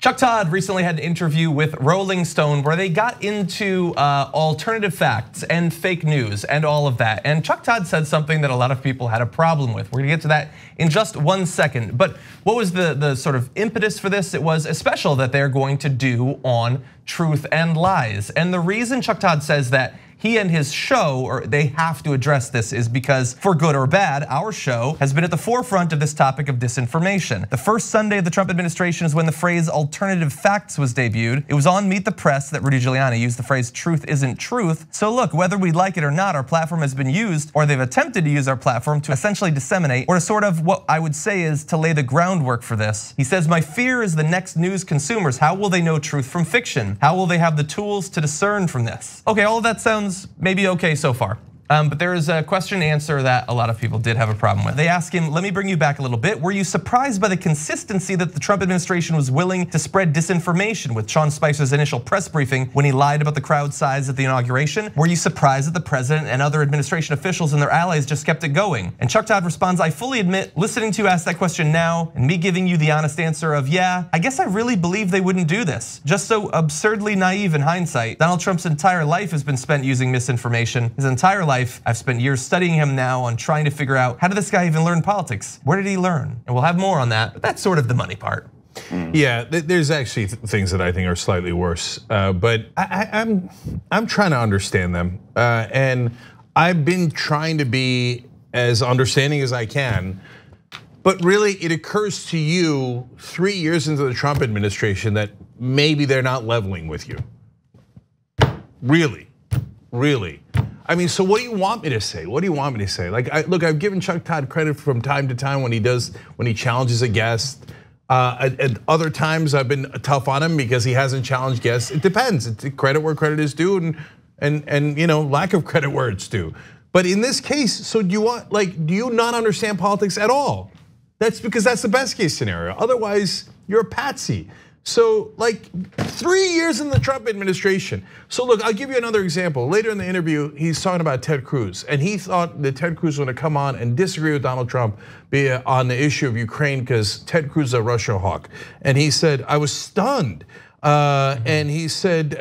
Chuck Todd recently had an interview with Rolling Stone where they got into alternative facts and fake news and all of that. And Chuck Todd said something that a lot of people had a problem with. We're gonna get to that in just 1 second. But what was the sort of impetus for this? It was a special that they're going to do on truth and lies. And the reason Chuck Todd says that he and his show, or they have to address this, is because for good or bad, our show has been at the forefront of this topic of disinformation. The first Sunday of the Trump administration is when the phrase alternative facts was debuted. It was on Meet the Press that Rudy Giuliani used the phrase truth isn't truth. So look, whether we like it or not, our platform has been used, or they've attempted to use our platform to essentially disseminate, or to sort of what I would say is to lay the groundwork for this. He says, my fear is the next news consumers. How will they know truth from fiction? How will they have the tools to discern from this? Okay, all of that sounds maybe okay so far. But there is a question and answer that a lot of people did have a problem with. They ask him, let me bring you back a little bit. Were you surprised by the consistency that the Trump administration was willing to spread disinformation with Sean Spicer's initial press briefing when he lied about the crowd size at the inauguration? Were you surprised that the president and other administration officials and their allies just kept it going? And Chuck Todd responds, I fully admit, listening to you ask that question now and me giving you the honest answer of, yeah, I guess I really believe they wouldn't do this. Just so absurdly naive in hindsight. Donald Trump's entire life has been spent using misinformation. His entire life, I've spent years studying him now on trying to figure out how did this guy even learn politics? Where did he learn? And we'll have more on that, but that's sort of the money part. Yeah, there's actually things that I think are slightly worse, but I'm trying to understand them, and I've been trying to be as understanding as I can. But really, it occurs to you 3 years into the Trump administration that maybe they're not leveling with you. Really. I mean, so what do you want me to say? What do you want me to say? Like, look, I've given Chuck Todd credit from time to time when he challenges a guest. At other times, I've been tough on him because he hasn't challenged guests. It depends. It's credit where credit is due, and lack of credit where it's due. But in this case, so do you not understand politics at all? That's because that's the best case scenario. Otherwise, you're a patsy. So like 3 years in the Trump administration. So look, I'll give you another example. Later in the interview, he's talking about Ted Cruz, and he thought that Ted Cruz was gonna come on and disagree with Donald Trump on the issue of Ukraine because Ted Cruz is a Russia hawk. And he said, I was stunned. And he said,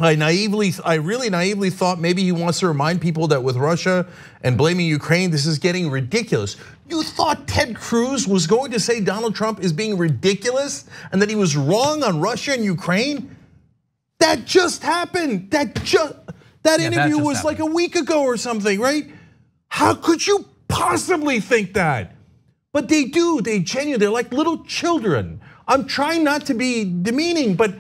I really naively thought maybe he wants to remind people that with Russia and blaming Ukraine, this is getting ridiculous. You thought Ted Cruz was going to say Donald Trump is being ridiculous and that he was wrong on Russia and Ukraine? That just happened. That interview was like a week ago or something, right? How could you possibly think that? But they do, they're like little children. I'm trying not to be demeaning, but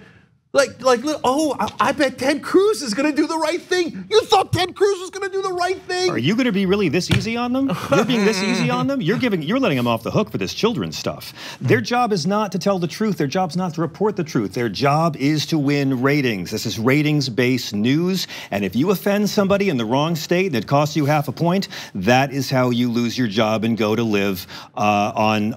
I bet Ted Cruz is gonna do the right thing. You thought Ted Cruz was gonna do the right thing. Are you gonna be really this easy on them? You're being this easy on them? You're letting them off the hook for this children's stuff. Their job is not to tell the truth. Their job's not to report the truth. Their job is to win ratings. This is ratings-based news. And if you offend somebody in the wrong state and it costs you half a point, that is how you lose your job and go to live on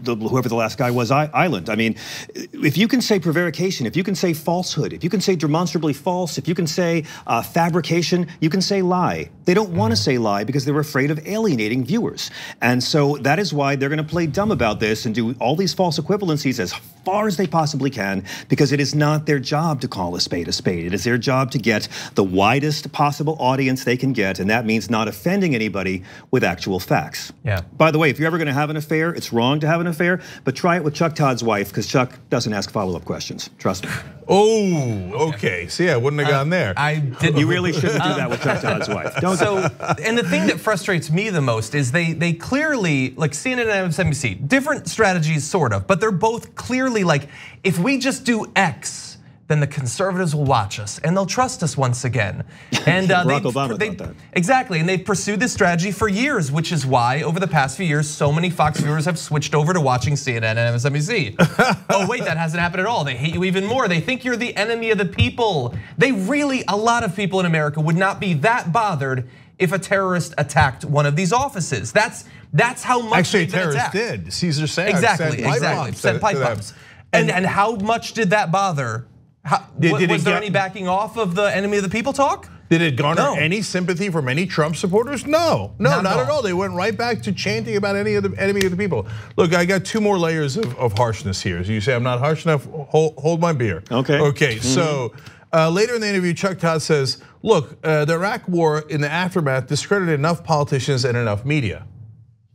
whoever the last guy was, island. I mean, if you can say prevarication, if you can say falsehood, if you can say demonstrably false, if you can say fabrication, you can say lie. They don't want to say lie because they're afraid of alienating viewers. And so that is why they're going to play dumb about this and do all these false equivalencies as far as they possibly can, because it is not their job to call a spade a spade. It is their job to get the widest possible audience they can get, and that means not offending anybody with actual facts. Yeah. By the way, if you're ever going to have an affair, it's wrong to have an affair, but try it with Chuck Todd's wife, because Chuck doesn't ask follow-up questions. Trust me. Oh, okay. See, I wouldn't have gone there. You really shouldn't do that with Chuck Todd's wife. And the thing that frustrates me the most is they clearly, like CNN and MSNBC, different strategies sort of, but they're both clearly like, if we just do X, then the conservatives will watch us and they'll trust us once again. And Barack Obama thought that. Exactly, and they've pursued this strategy for years, which is why over the past few years, so many Fox viewers have switched over to watching CNN and MSNBC. Oh wait, that hasn't happened at all. They hate you even more. They think you're the enemy of the people. A lot of people in America would not be that bothered if a terrorist attacked one of these offices. That's how much actually a they've been terrorist attacked. did. Caesar Sayre Sent pipe bombs. And how much did that bother? Was there any backing off of the enemy of the people talk? Did it garner No. any sympathy from any Trump supporters? No, not at all. They went right back to chanting about any of the enemy of the people. Look, I got 2 more layers of harshness here. So you say I'm not harsh enough, hold my beer. Okay, so later in the interview, Chuck Todd says, look, the Iraq war in the aftermath discredited enough politicians and enough media.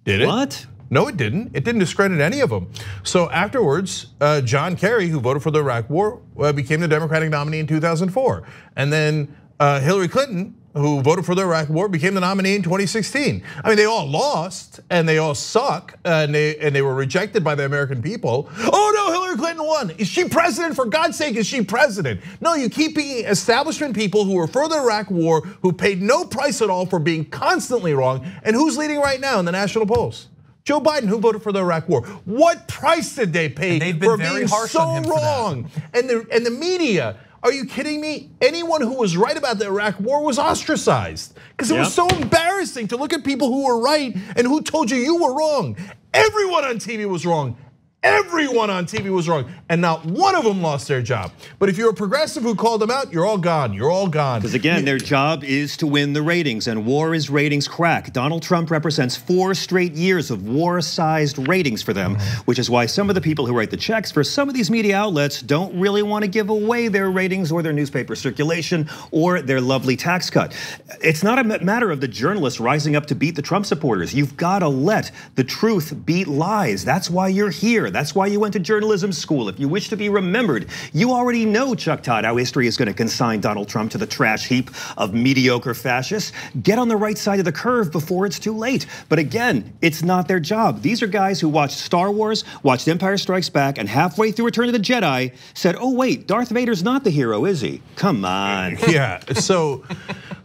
Did it? What? No, it didn't. It didn't discredit any of them. So afterwards, John Kerry, who voted for the Iraq war, became the Democratic nominee in 2004. And then Hillary Clinton, who voted for the Iraq war, became the nominee in 2016. I mean, they all lost and they all suck and they were rejected by the American people. Oh no, Hillary Clinton won. Is she president? For God's sake, is she president? No, you keep being establishment people who were for the Iraq war, who paid no price at all for being constantly wrong. And who's leading right now in the national polls? Joe Biden, who voted for the Iraq war. What price did they pay for being so wrong? And the media, are you kidding me? Anyone who was right about the Iraq war was ostracized because it was so embarrassing to look at people who were right and who told you were wrong. Everyone on TV was wrong. Everyone on TV was wrong, and not one of them lost their job. But if you're a progressive who called them out, you're all gone. You're all gone. Because again, their job is to win the ratings, and war is ratings crack. Donald Trump represents 4 straight years of war-sized ratings for them, which is why some of the people who write the checks for some of these media outlets don't really want to give away their ratings or their newspaper circulation or their lovely tax cut. It's not a matter of the journalists rising up to beat the Trump supporters. You've got to let the truth beat lies. That's why you're here. That's why you went to journalism school. If you wish to be remembered, you already know, Chuck Todd, how history is going to consign Donald Trump to the trash heap of mediocre fascists. Get on the right side of the curve before it's too late. But again, it's not their job. These are guys who watched Star Wars, watched Empire Strikes Back, and halfway through Return of the Jedi said, oh wait, Darth Vader's not the hero, is he? Come on. Yeah, so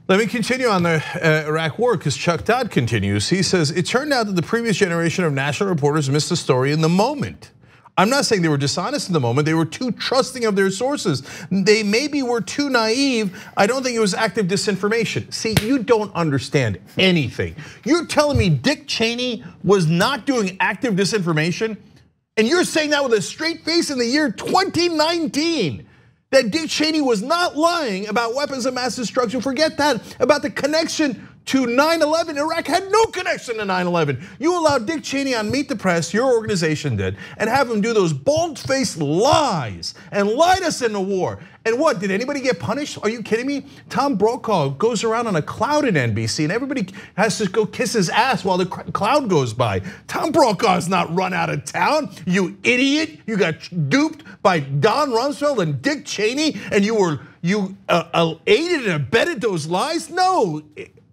let me continue on the Iraq war because Chuck Todd continues. He says, it turned out that the previous generation of national reporters missed the story in the moment. I'm not saying they were dishonest in the moment. They were too trusting of their sources. They maybe were too naive. I don't think it was active disinformation. See, you don't understand anything. You're telling me Dick Cheney was not doing active disinformation? And you're saying that with a straight face in the year 2019. That Dick Cheney was not lying about weapons of mass destruction. Forget that, about the connection to 9/11. Iraq had no connection to 9/11. You allowed Dick Cheney on Meet the Press, your organization did, and have him do those bald-faced lies and lied us into war. And what, did anybody get punished? Are you kidding me? Tom Brokaw goes around on a cloud at NBC and everybody has to go kiss his ass while the cloud goes by. Tom Brokaw is not run out of town, you idiot. You got duped by Don Rumsfeld and Dick Cheney and you aided and abetted those lies? No.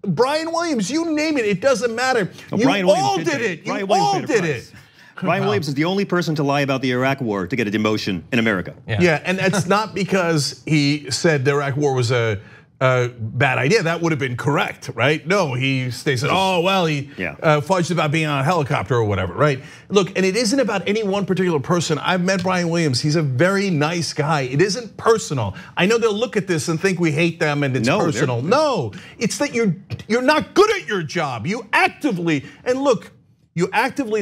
Brian Williams, you name it, it doesn't matter. You all did it. You all did it. Brian Williams is the only person to lie about the Iraq war to get a demotion in America. Yeah, and that's not because he said the Iraq war was a bad idea. That would have been correct, right? No, they said, oh, well, he fudged about being on a helicopter or whatever, right? Look, and it isn't about any one particular person. I've met Brian Williams. He's a very nice guy. It isn't personal. I know they'll look at this and think we hate them and it's personal. No, it's that you're not good at your job. You actively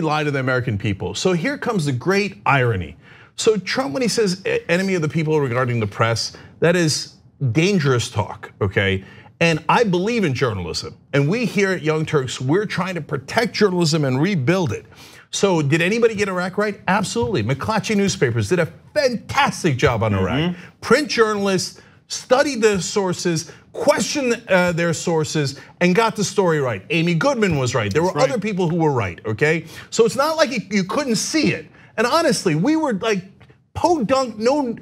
lie to the American people. So here comes the great irony. So Trump, when he says enemy of the people regarding the press, that is dangerous talk, okay? And I believe in journalism. And we here at Young Turks, we're trying to protect journalism and rebuild it. So did anybody get Iraq right? Absolutely. McClatchy newspapers did a fantastic job on Iraq. Print journalists studied the sources, questioned their sources, and got the story right. Amy Goodman was right. There were other people who were right, okay? So it's not like you couldn't see it. And honestly, we were like podunk,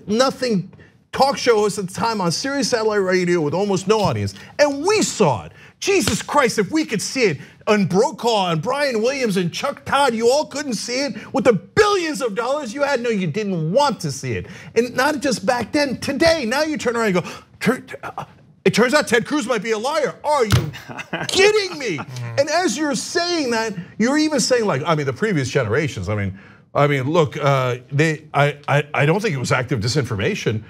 nothing talk show hosts at the time on Sirius Satellite Radio with almost no audience, and we saw it. Jesus Christ, if we could see it, and Brokaw and Brian Williams and Chuck Todd, you all couldn't see it with the billions of dollars you had. No, you didn't want to see it. And not just back then, today, now you turn around and go, it turns out Ted Cruz might be a liar. Are you kidding me? And as you're saying that, you're even saying like, I mean, the previous generations, I mean, look, I don't think it was active disinformation.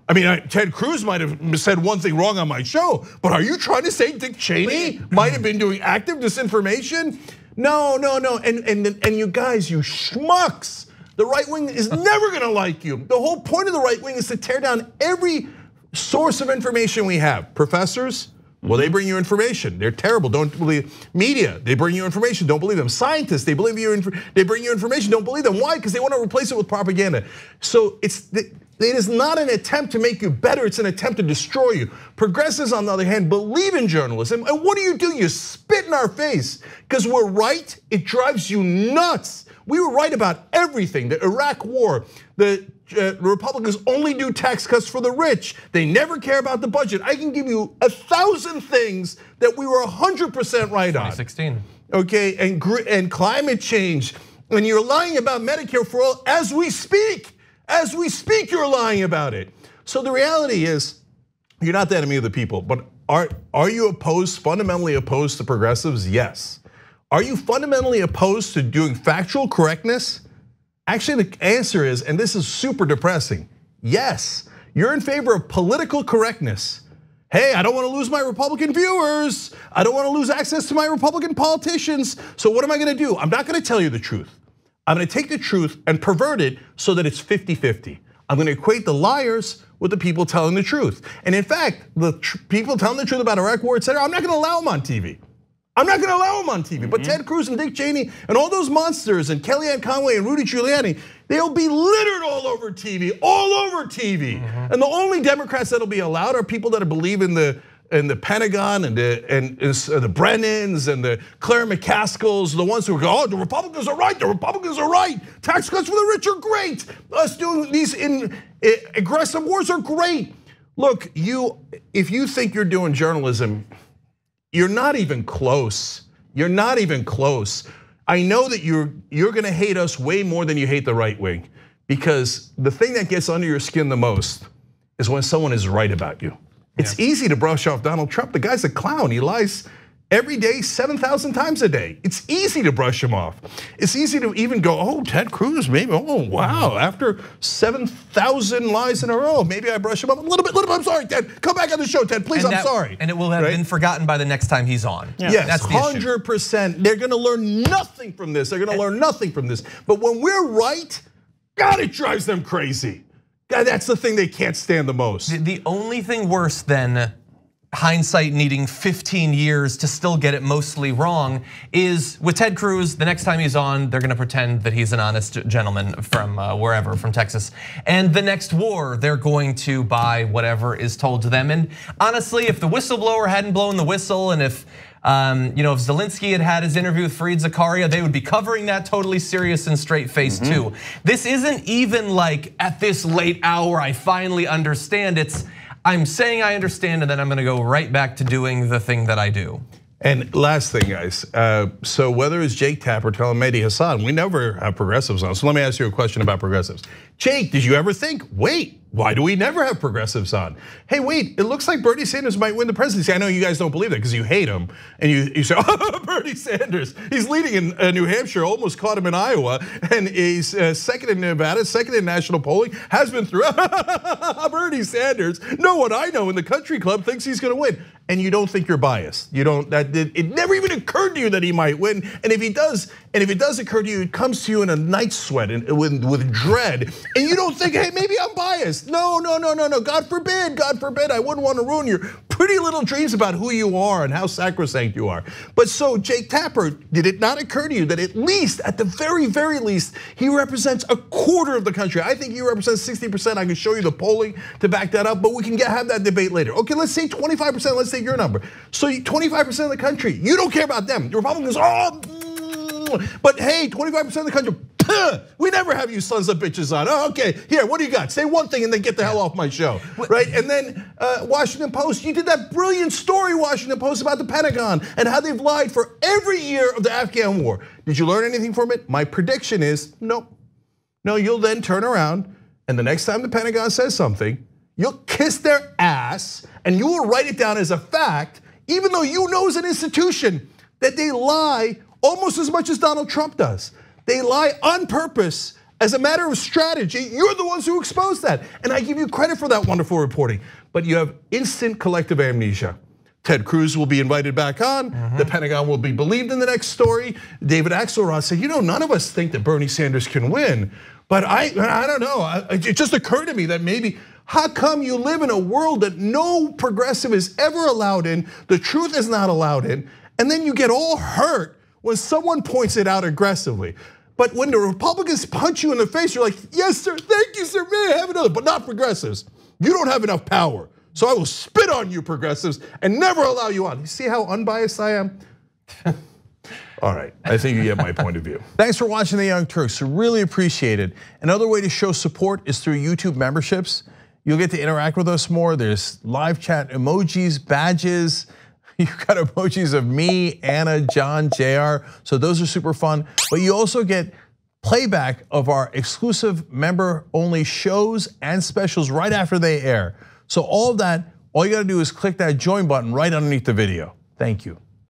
I mean, Ted Cruz might have said one thing wrong on my show, but are you trying to say Dick Cheney might have been doing active disinformation? No. And you guys, you schmucks, the right wing is never gonna like you. The whole point of the right wing is to tear down every source of information we have? Professors? Well, they bring you information. They're terrible. Don't believe media. They bring you information. Don't believe them. Scientists. They bring you information. Don't believe them. Why? Because they want to replace it with propaganda. So it is not an attempt to make you better. It's an attempt to destroy you. Progressives, on the other hand, believe in journalism. And what do? You spit in our face because we're right. It drives you nuts. We were right about everything. The Iraq War. The Republicans only do tax cuts for the rich. They never care about the budget. I can give you 1,000 things that we were 100% right on. 2016. Okay, and climate change. And you're lying about Medicare for all as we speak. As we speak, you're lying about it. So the reality is, you're not the enemy of the people. But are you fundamentally opposed to progressives? Yes. Are you fundamentally opposed to doing factual correctness? Actually, the answer is, and this is super depressing, yes. You're in favor of political correctness. Hey, I don't want to lose my Republican viewers. I don't want to lose access to my Republican politicians. So what am I going to do? I'm not going to tell you the truth. I'm going to take the truth and pervert it so that it's 50-50. I'm going to equate the liars with the people telling the truth. And in fact, the people telling the truth about Iraq War, et cetera, I'm not going to allow them on TV. I'm not gonna allow them on TV, but Ted Cruz and Dick Cheney and all those monsters and Kellyanne Conway and Rudy Giuliani, they'll be littered all over TV, And the only Democrats that'll be allowed are people that believe in the Pentagon and the Brennans and the Claire McCaskills, the ones who go, oh, the Republicans are right, Tax cuts for the rich are great. Us doing these aggressive wars are great. Look, if you think you're doing journalism, you're not even close. You're not even close. I know that you're gonna hate us way more than you hate the right wing, because the thing that gets under your skin the most is when someone is right about you. It's easy to brush off Donald Trump. The guy's a clown. He lies every day, 7,000 times a day. It's easy to brush him off. It's easy to even go, oh, Ted Cruz, maybe, oh, wow. After 7,000 lies in a row, maybe I brush him up a little bit. I'm sorry, Ted. Come back on the show, Ted, please, I'm sorry. And it will have been forgotten by the next time he's on. Yes, that's 100%. They're gonna learn nothing from this. They're gonna learn nothing from this. But when we're right, God, it drives them crazy. God, that's the thing they can't stand the most. The only thing worse than hindsight needing 15 years to still get it mostly wrong is with Ted Cruz, the next time he's on, they're gonna pretend that he's an honest gentleman from wherever, from Texas. And the next war, they're going to buy whatever is told to them. And honestly, if the whistleblower hadn't blown the whistle, and if if Zelensky had his interview with Fareed Zakaria, they would be covering that totally serious and straight face too. This isn't even like at this late hour, I finally understand. It's I'm saying I understand, and then I'm gonna go right back to doing the thing that I do. And last thing, guys, so whether it's Jake Tapper telling Mehdi Hasan, we never have progressives on. So let me ask you a question about progressives. Jake, did you ever think, wait, why do we never have progressives on? Hey, wait, it looks like Bernie Sanders might win the presidency. I know you guys don't believe that because you hate him. And you say, oh, Bernie Sanders, he's leading in New Hampshire, almost caught him in Iowa. And he's second in Nevada, second in national polling, has been through. Bernie Sanders, no one I know in the country club thinks he's gonna win. And you don't think you're biased. You don't, it never even occurred to you that he might win. And if he does, and if it does occur to you, it comes to you in a night sweat and with dread. And you don't think, hey, maybe I'm biased. No, God forbid, I wouldn't want to ruin your pretty little dreams about who you are and how sacrosanct you are. But so Jake Tapper, did it not occur to you that at least, at the very, very least, he represents a quarter of the country? I think he represents 60%. I can show you the polling to back that up, but we can have that debate later. Okay, let's say 25%, let's take your number. So 25% of the country, you don't care about them. The Republicans, but hey, 25% of the country, we never have you sons of bitches on. Oh, okay, here, what do you got? Say one thing and then get the hell off my show, right? And then Washington Post, you did that brilliant story, Washington Post, about the Pentagon and how they've lied for every year of the Afghan war. Did you learn anything from it? My prediction is no. No, you'll then turn around and the next time the Pentagon says something, you'll kiss their ass and you will write it down as a fact, even though you know as an institution that they lie almost as much as Donald Trump does. They lie on purpose as a matter of strategy. You're the ones who exposed that. And I give you credit for that wonderful reporting. But you have instant collective amnesia. Ted Cruz will be invited back on. The Pentagon will be believed in the next story. David Axelrod said, none of us think that Bernie Sanders can win. But I don't know. It just occurred to me that maybe, how come you live in a world that no progressive is ever allowed in, the truth is not allowed in, and then you get all hurt when someone points it out aggressively. But when the Republicans punch you in the face, you're like, yes, sir, thank you, sir, may I have another? But not progressives. You don't have enough power. So I will spit on you, progressives, and never allow you on. You see how unbiased I am? All right, I think you get my point of view. Thanks for watching The Young Turks, really appreciate it. Another way to show support is through YouTube memberships. You'll get to interact with us more. There's live chat emojis, badges. You've got emojis of me, Anna, John, JR, so those are super fun. But you also get playback of our exclusive member-only shows and specials right after they air. So all of that, all you gotta do is click that join button right underneath the video. Thank you.